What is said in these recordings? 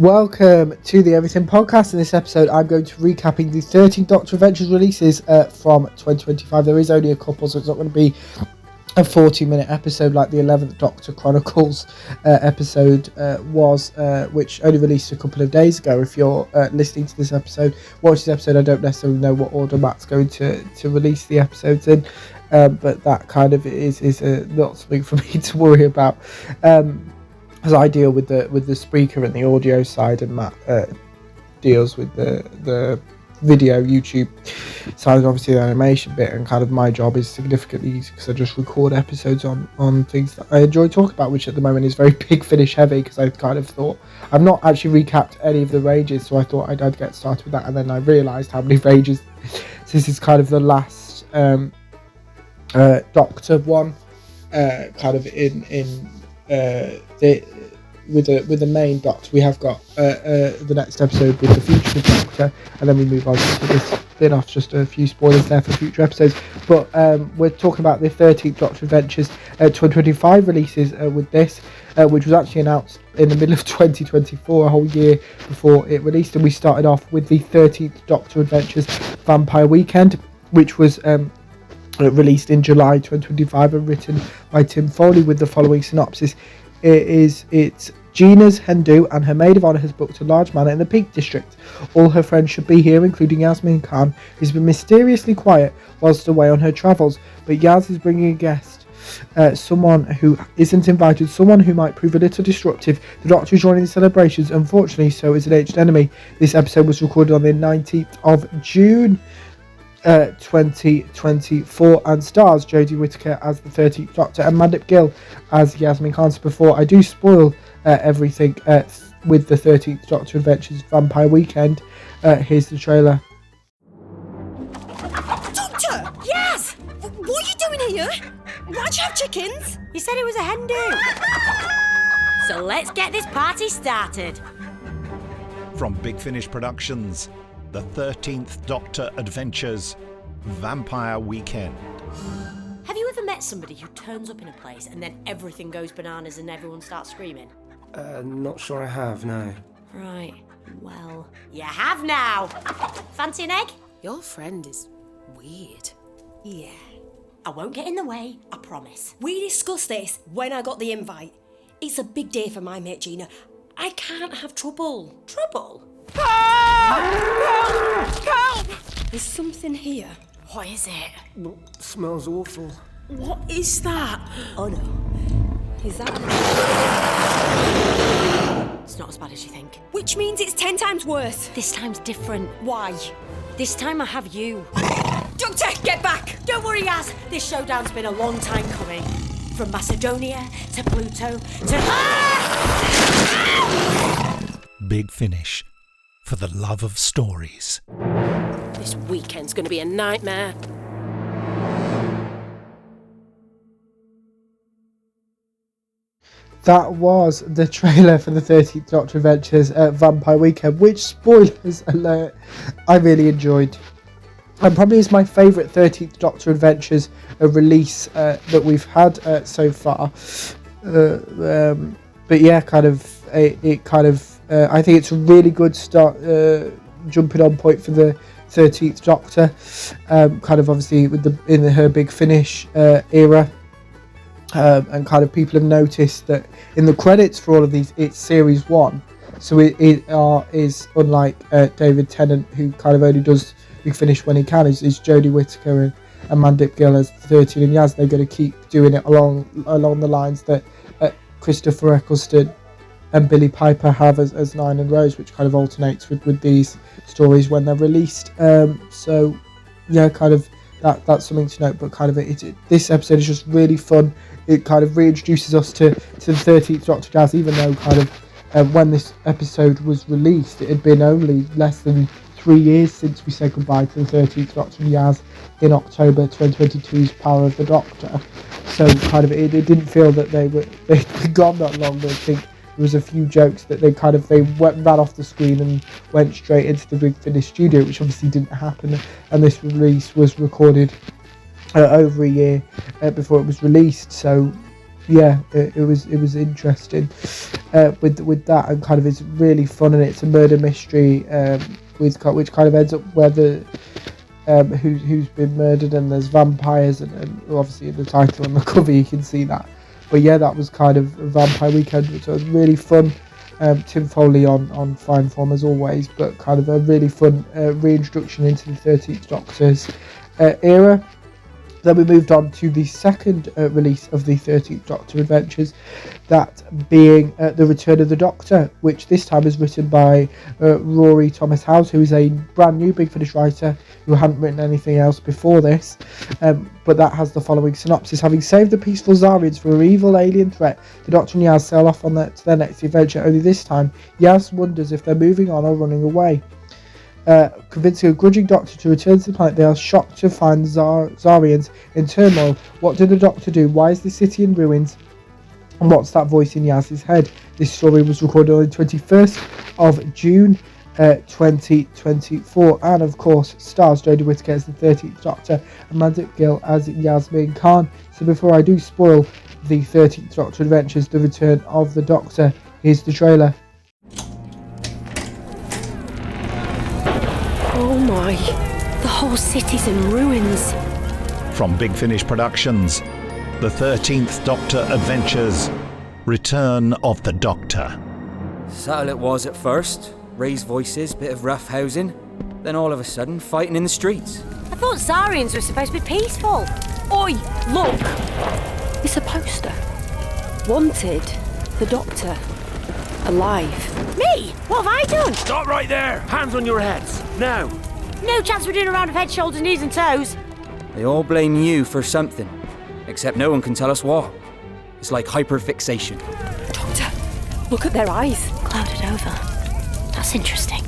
Welcome to the Everything Podcast. In this episode, I'm going to recapping the 13 Doctor Adventures releases from 2025. There is only a couple, so it's not going to be a 40-minute episode like the 11th Doctor Chronicles episode was, which only released a couple of days ago. If you're listening to this episode, watch this episode, I don't necessarily know what order Matt's going to release the episodes in, but that kind of is not something for me to worry about. As I deal with the speaker and the audio side, and Matt deals with the video YouTube side, and obviously the animation bit, and kind of my job is significantly easy because I just record episodes on things that I enjoy talking about, which at the moment is very Big Finish heavy, because I kind of thought I've not actually recapped any of the ranges, so I thought I'd get started with that, and then I realised how many ranges. So this is kind of the last Doctor one, kind of with the main Doctor. We have got the next episode with the future Doctor, and then we move on to this spin-off. Just a few spoilers there for future episodes, but we're talking about the 13th Doctor Adventures 2025 releases with this, which was actually announced in the middle of 2024, a whole year before it released, and we started off with the 13th Doctor Adventures Vampire Weekend, which was released in July 2025 and written by Tim Foley, with the following synopsis. It's Gina's Hindu, and her maid of honour has booked a large manor in the Peak District. All her friends should be here, including Yasmin Khan, who's been mysteriously quiet whilst away on her travels. But Yaz is bringing a guest, someone who isn't invited, someone who might prove a little disruptive. The Doctor is joining the celebrations. Unfortunately, so is an aged enemy. This episode was recorded on the 19th of June 2024 and stars Jodie Whittaker as the 13th Doctor and Mandip Gill as Yasmin Khan. So before I do spoil everything with the 13th Doctor Adventures Vampire Weekend, here's the trailer. Doctor! Yes! What are you doing here? Why'd you have chickens? You said it was a hen do. So let's get this party started. From Big Finish Productions, the 13th Doctor Adventures Vampire Weekend. Have you ever met somebody who turns up in a place and then everything goes bananas and everyone starts screaming? Not sure I have, no. Right, well, you have now. Fancy an egg? Your friend is weird. Yeah. I won't get in the way, I promise. We discussed this when I got the invite. It's a big day for my mate Gina. I can't have trouble. Trouble? Help! There's something here. What is it? Smells awful. What is that? Oh no. Is that... It's not as bad as you think. Which means it's 10 times worse. This time's different. Why? This time I have you. Doctor, get back! Don't worry, Az. This showdown's been a long time coming. From Macedonia to Pluto to... Big Finish, for the love of stories. This weekend's gonna be a nightmare. That was the trailer for the 13th Doctor Adventures Vampire Weekend, which, spoilers alert, I really enjoyed. And probably is my favourite 13th Doctor Adventures release that we've had so far. But yeah, kind of, I think it's a really good start, jumping on point for the 13th Doctor. Kind of obviously in her Big Finish era. And kind of people have noticed that in the credits for all of these, it's series 1. So it is unlike David Tennant, who kind of only does Big Finish when he can, is Jodie Whittaker and Mandip Gill as 13 and Yaz. They're going to keep doing it along the lines that Christopher Eccleston and Billy Piper have as Nine and Rose, which kind of alternates with these stories when they're released. So yeah, kind of that's something to note. But kind of this episode is just really fun. It kind of reintroduces us to the 13th Doctor Yaz, even though kind of when this episode was released, it had been only less than 3 years since we said goodbye to the 13th Doctor and Yaz in October 2022's Power of the Doctor. So kind of it didn't feel that they'd been gone that long. I think there was a few jokes that they ran off the screen and went straight into the Big Finish studio, which obviously didn't happen. And this release was recorded over a year before it was released. So yeah, it was interesting with that, and kind of it's really fun, and it's a murder mystery which kind of ends up where the who's been murdered, and there's vampires, and obviously in the title and the cover you can see that. But yeah, that was kind of a Vampire Weekend, which was really fun. Tim Foley on fine form as always, but kind of a really fun reintroduction into the 13th Doctor's era. Then we moved on to the second release of the 13th Doctor Adventures, that being The Return of the Doctor, which this time is written by Rory Thomas Howes, who is a brand new Big Finish writer who hadn't written anything else before this. But that has the following synopsis. Having saved the peaceful Zarians from an evil alien threat, the Doctor and Yaz sail off on to their next adventure, only this time Yaz wonders if they're moving on or running away. Convincing a grudging Doctor to return to the planet, they are shocked to find Zarians in turmoil. What did the Doctor do? Why is the city in ruins? And what's that voice in Yaz's head? This story was recorded on the 21st of June 2024, and of course stars Jodie Whittaker as the 13th Doctor and Mandik Gill as Yasmin Khan. So before I do spoil the 13th Doctor Adventures, The Return of the Doctor, here's the trailer. Oh my, the whole city's in ruins. From Big Finish Productions, The 13th Doctor Adventures, Return of the Doctor. Subtle it was at first, raised voices, bit of rough housing, then all of a sudden fighting in the streets. I thought Zarians were supposed to be peaceful. Oi, look! It's a poster. Wanted, the Doctor, alive. Me? What have I done? Stop right there! Hands on your heads! Now! No chance we're doing a round of head, shoulders, knees and toes. They all blame you for something, except no one can tell us what. It's like hyperfixation. Doctor, look at their eyes. Clouded over. That's interesting.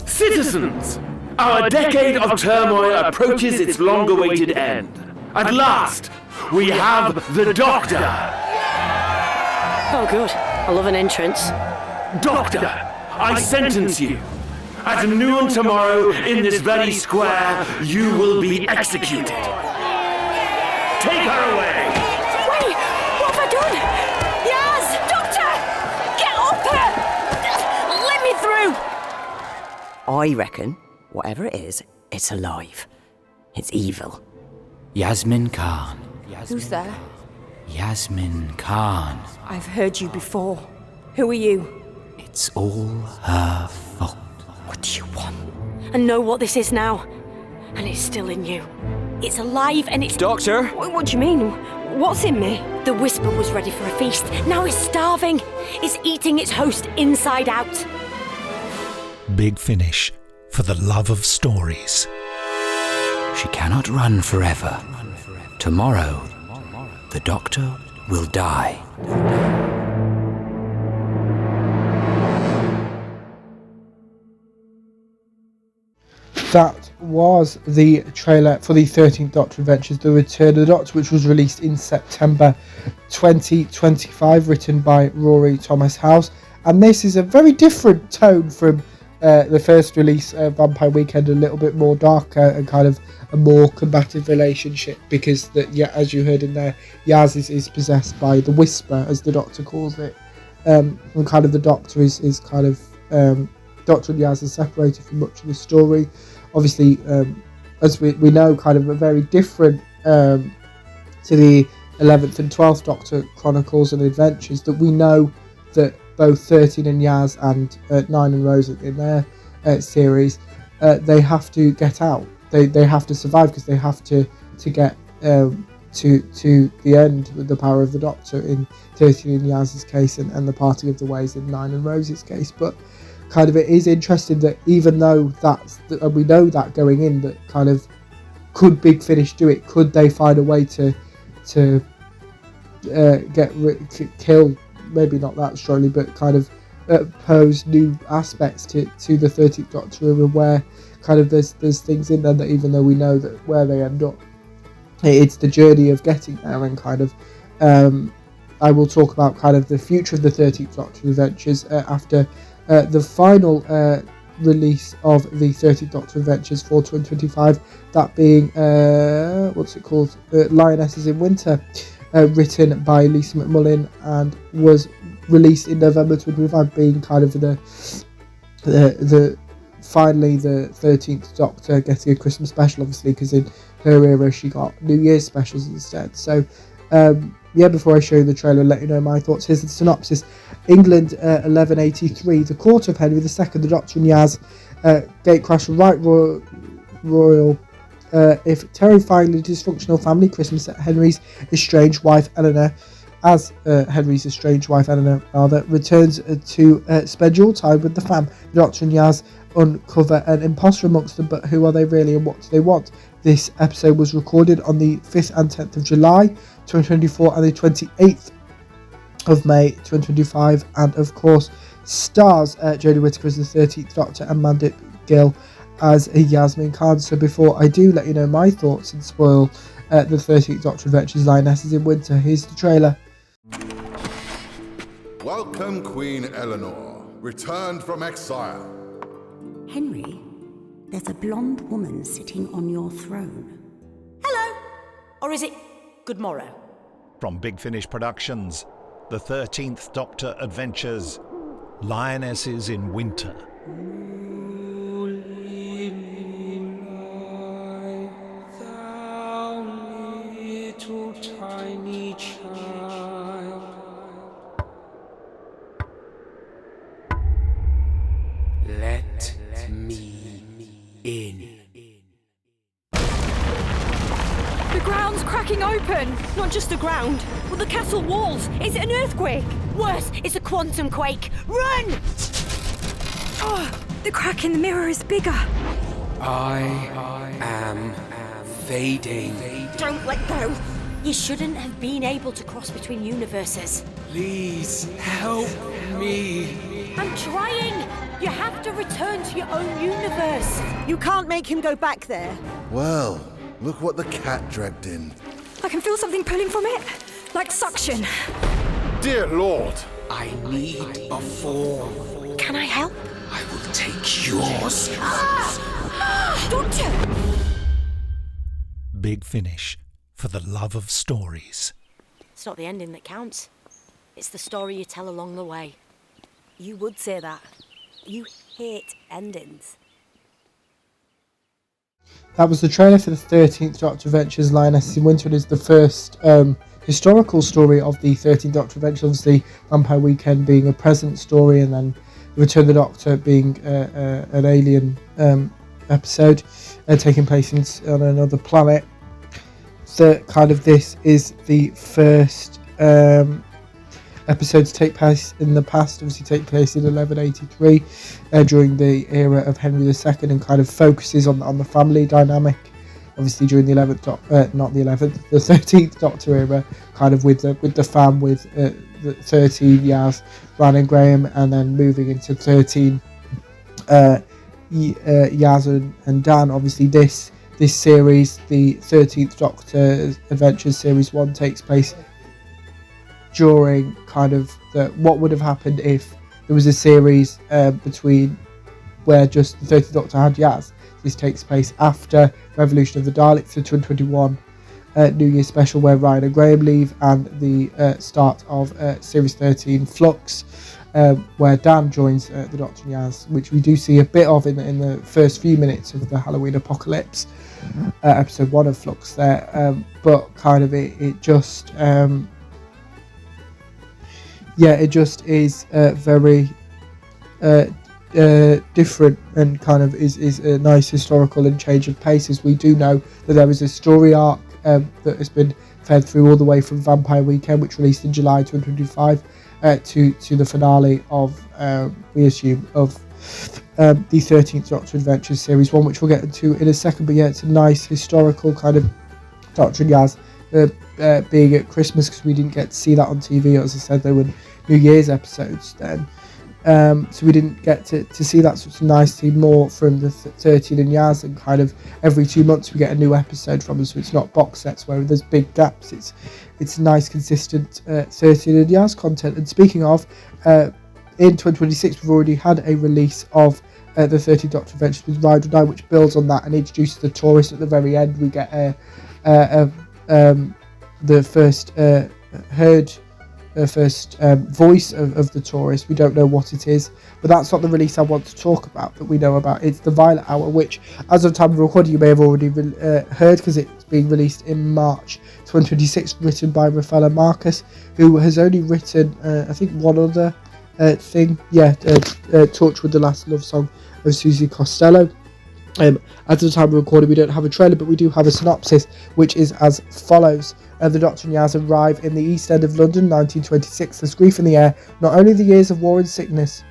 Citizens! Our decade of turmoil approaches its long-awaited end. At last, we have the Doctor! Oh good, I love an entrance. Doctor, I sentence you. At noon tomorrow, in this very square, you will be executed. Take her away! Wait, what have I done? Yes, Doctor! Get up here! Let me through! I reckon, whatever it is, it's alive. It's evil. Yasmin Khan. Who's there? Yasmin Khan. I've heard you before. Who are you? It's all her fault. What do you want? I know what this is now. And it's still in you. It's alive and it's... Doctor! What do you mean? What's in me? The Whisper was ready for a feast. Now it's starving. It's eating its host inside out. Big Finish, for the love of stories. She cannot run forever. Tomorrow, the Doctor will die. That was the trailer for the 13th Doctor Adventures, The Return of the Doctor, which was released in September 2025, written by Rory Thomas Howes. And this is a very different tone from the first release, Vampire Weekend, a little bit more darker and kind of a more combative relationship, because, as you heard in there, Yaz is possessed by the Whisper, as the Doctor calls it. And kind of the Doctor is kind of... Doctor and Yaz are separated from much of the story. Obviously, as we know, kind of a very different to the 11th and 12th Doctor Chronicles and Adventures, that we know that both 13 and Yaz and 9 and Rose in their series, they have to get out. They have to survive, because they have to get to the end with the power of the Doctor in 13 in Yaz's case, and the parting of the ways in 9 and Rose's case. But kind of it is interesting that even though and we know that going in, that kind of, could Big Finish do it? Could they find a way to kill, maybe not that strongly, but kind of pose new aspects to the 13th Doctor, and where kind of there's things in there that, even though we know that where they end up, it's the journey of getting there. And kind of I will talk about kind of the future of the 13th Doctor Adventures after the final release of the 13th Doctor Adventures for 2025, that being what's it called, Lionesses in Winter, written by Lisa McMullen and was released in November 2025, being kind of the finally the 13th Doctor getting a Christmas special, obviously, because in her era she got New Year's specials instead. So before I show you the trailer and let you know my thoughts, here's the synopsis. England, 1183, the court of Henry II, the Doctor and Yaz gatecrash right royal if terrifyingly dysfunctional family Christmas at Henry's estranged wife Eleanor returns to spend your time with the fam. The Doctor and Yaz uncover an imposter amongst them, but who are they really and what do they want? This episode was recorded on the 5th and 10th of July 2024 and the 28th of May 2025, and of course stars Jodie Whittaker as the 13th Doctor and Mandip Gill as Yasmin Khan. So before I do let you know my thoughts and spoil the 13th Doctor Adventures Lionesses in Winter, here's the trailer. Welcome, Queen Eleanor, returned from exile. Henry, there's a blonde woman sitting on your throne. Hello. Or is it good morrow? From Big Finish Productions, The 13th Doctor Adventures, Lionesses in Winter. Tiny child, let me in. The ground's cracking open! Not just the ground, but the castle walls. Is it an earthquake? Worse, it's a quantum quake. Run! Oh, the crack in the mirror is bigger. I am fading. Don't let go. You shouldn't have been able to cross between universes. Please help me. I'm trying. You have to return to your own universe. You can't make him go back there. Well, look what the cat dragged in. I can feel something pulling from it, like suction. Dear Lord! I need a form. Can I help? I will take yours. Doctor! Big Finish, for the love of stories. It's not the ending that counts. It's the story you tell along the way. You would say that. You hate endings. That was the trailer for the 13th Doctor Adventures Lionesses in Winter. It is the first historical story of the 13th Doctor Adventures. Obviously, Vampire Weekend being a present story, and then Return of the Doctor being an alien episode taking place on another planet. So kind of this is the first episode to take place in the past, obviously take place in 1183 during the era of Henry II, and kind of focuses on the family dynamic, obviously during the 13th Doctor era, kind of with the fam, with the 13 Yaz, Bran and Graham, and then moving into 13 Yaz and Dan. Obviously this series, the 13th Doctor Adventures Series 1, takes place during kind of what would have happened if there was a series between where just the 13th Doctor had Yaz. This takes place after Revolution of the Daleks, the 2021 New Year special where Ryan and Graham leave, and the start of Series 13 Flux, where Dan joins the Doctor and Yaz, which we do see a bit of in the first few minutes of the Halloween Apocalypse, episode 1 of Flux there, but kind of it just is very different, and kind of is a nice historical and change of paces. We do know that there is a story arc that has been fed through all the way from Vampire Weekend, which released in July 2025, to the finale of we assume of the 13th Doctor Adventures Series 1, which we'll get into in a second. But yeah, it's a nice historical kind of Doctor and Yaz being at Christmas, because we didn't get to see that on TV. As I said, they were New Year's episodes then, so we didn't get to see that. So it's nice to see more from the 13 and Yaz, and kind of every 2 months we get a new episode from them, so it's not box sets where there's big gaps. It's nice consistent 13 and Yaz content. And speaking of, in 2026 we've already had a release of the 13th Doctor Adventures with Ride or Die, which builds on that and introduces the tourist at the very end. We get the first heard first voice of the tourist. We don't know what it is, but that's not the release I want to talk about that we know about. It's the Violet Hour, which as of time of recording you may have already heard, because it's being released in March 2026, written by Rafaela Marcus, who has only written I think one other thing, Torch with the Last Love Song of Susie Costello. At the time of recording we don't have a trailer, but we do have a synopsis, which is as follows. The Doctor and Yaz arrive in the East End of London, 1926. There's grief in the air, not only the years of war and sickness,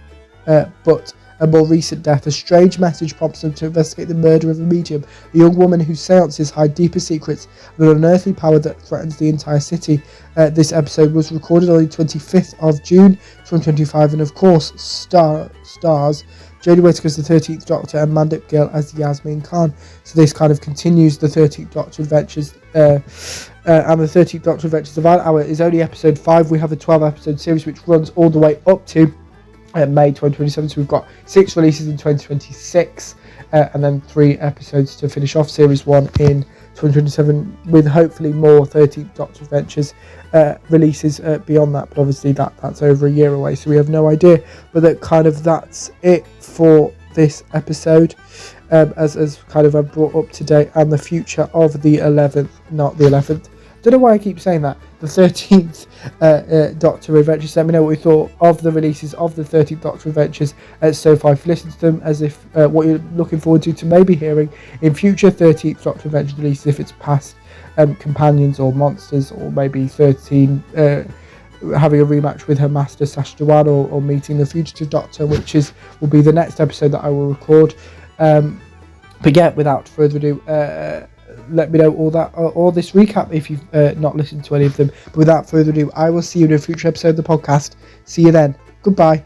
but a more recent death. A strange message prompts them to investigate the murder of a medium, a young woman whose seances hide deeper secrets and an unearthly power that threatens the entire city. This episode was recorded on the 25th of June 2025, and of course stars Jodie Whittaker as the 13th Doctor and Mandip Gill as Yasmin Khan. So this kind of continues the 13th Doctor adventures, and the 13th Doctor adventures. The Violet Hour is only episode 5. We have a 12-episode series which runs all the way up to May 2027. So we've got 6 releases in 2026, and then 3 episodes to finish off series 1 in 2027, with hopefully more 13th Doctor adventures releases beyond that, but obviously that's over a year away, so we have no idea. But that's it for this episode, as kind of I've brought up to date, and the future of the 11th, not the 11th. Don't know why I keep saying that. The 13th Doctor Adventures. Let me know what you thought of the releases of the 13th Doctor Adventures so far. If you listen to them, as if what you're looking forward to maybe hearing in future 13th Doctor Adventures releases, if it's past companions or monsters, or maybe 13 having a rematch with her master Sash Dhawan, or meeting the fugitive Doctor, which will be the next episode that I will record. But yeah, without further ado, let me know all this recap if you've not listened to any of them. But without further ado, I will see you in a future episode of the podcast. See you then. Goodbye.